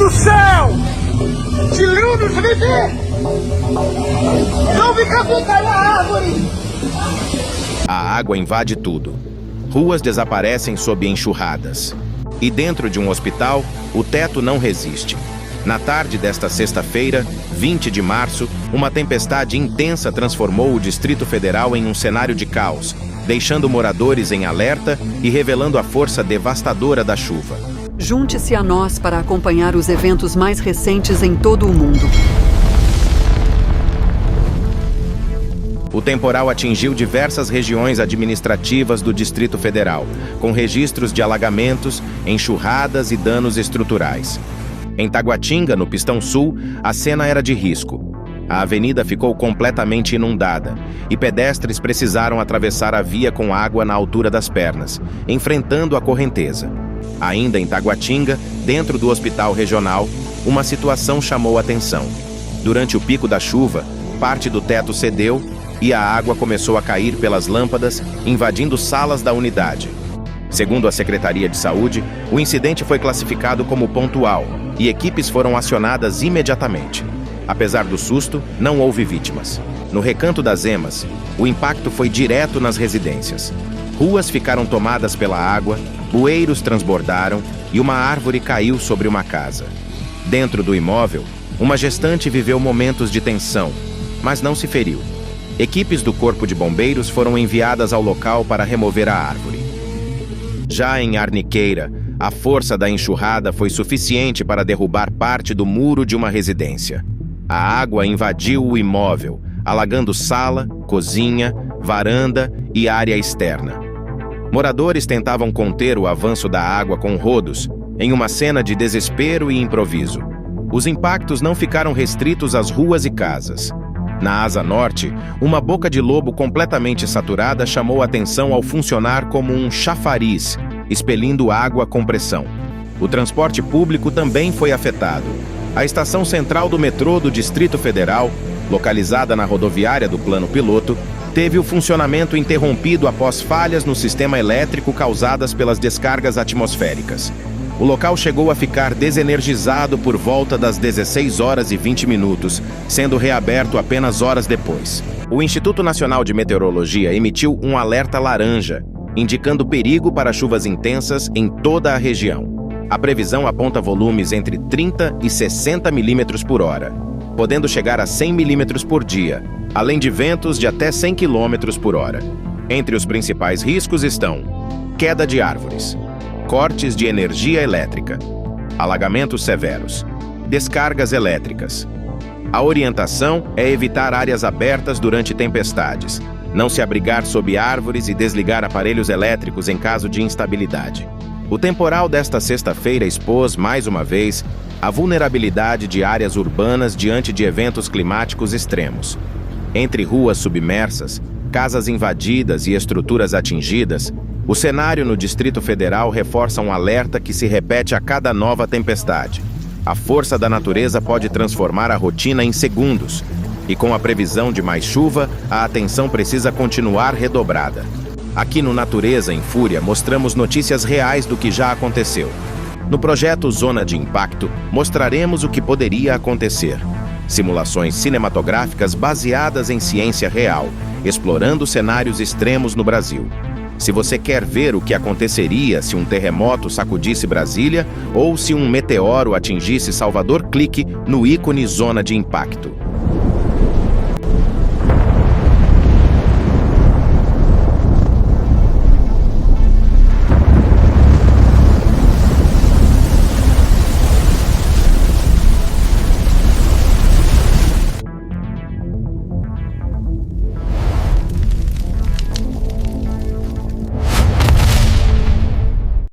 do céu! Cilindros, Felipe! Não fica ficar na árvore! A água invade tudo. Ruas desaparecem sob enxurradas. E dentro de um hospital, o teto não resiste. Na tarde desta sexta-feira, 20 de março, uma tempestade intensa transformou o Distrito Federal em um cenário de caos, deixando moradores em alerta e revelando a força devastadora da chuva. Junte-se a nós para acompanhar os eventos mais recentes em todo o mundo. O temporal atingiu diversas regiões administrativas do Distrito Federal, com registros de alagamentos, enxurradas e danos estruturais. Em Taguatinga, no Pistão Sul, a cena era de risco. A avenida ficou completamente inundada e pedestres precisaram atravessar a via com água na altura das pernas, enfrentando a correnteza. Ainda em Taguatinga, dentro do hospital regional, uma situação chamou a atenção. Durante o pico da chuva, parte do teto cedeu e a água começou a cair pelas lâmpadas, invadindo salas da unidade. Segundo a Secretaria de Saúde, o incidente foi classificado como pontual e equipes foram acionadas imediatamente. Apesar do susto, não houve vítimas. No Recanto das Emas, o impacto foi direto nas residências. Ruas ficaram tomadas pela água, bueiros transbordaram e uma árvore caiu sobre uma casa. Dentro do imóvel, uma gestante viveu momentos de tensão, mas não se feriu. Equipes do Corpo de Bombeiros foram enviadas ao local para remover a árvore. Já em Arniqueira, a força da enxurrada foi suficiente para derrubar parte do muro de uma residência. A água invadiu o imóvel, alagando sala, cozinha, varanda e área externa. Moradores tentavam conter o avanço da água com rodos, em uma cena de desespero e improviso. Os impactos não ficaram restritos às ruas e casas. Na asa norte, uma boca de lobo completamente saturada chamou a atenção ao funcionar como um chafariz, expelindo água com pressão. O transporte público também foi afetado. A estação central do metrô do Distrito Federal, localizada na rodoviária do Plano Piloto, teve o funcionamento interrompido após falhas no sistema elétrico causadas pelas descargas atmosféricas. O local chegou a ficar desenergizado por volta das 16 horas e 20 minutos, sendo reaberto apenas horas depois. O Instituto Nacional de Meteorologia emitiu um alerta laranja, indicando perigo para chuvas intensas em toda a região. A previsão aponta volumes entre 30 e 60 milímetros por hora, podendo chegar a 100 milímetros por dia, além de ventos de até 100 quilômetros por hora. Entre os principais riscos estão queda de árvores, cortes de energia elétrica, alagamentos severos, descargas elétricas. A orientação é evitar áreas abertas durante tempestades, não se abrigar sob árvores e desligar aparelhos elétricos em caso de instabilidade. O temporal desta sexta-feira expôs, mais uma vez, a vulnerabilidade de áreas urbanas diante de eventos climáticos extremos. Entre ruas submersas, casas invadidas e estruturas atingidas, o cenário no Distrito Federal reforça um alerta que se repete a cada nova tempestade. A força da natureza pode transformar a rotina em segundos, e com a previsão de mais chuva, a atenção precisa continuar redobrada. Aqui no Natureza em Fúria mostramos notícias reais do que já aconteceu. No projeto Zona de Impacto, mostraremos o que poderia acontecer. Simulações cinematográficas baseadas em ciência real, explorando cenários extremos no Brasil. Se você quer ver o que aconteceria se um terremoto sacudisse Brasília ou se um meteoro atingisse Salvador, clique no ícone Zona de Impacto.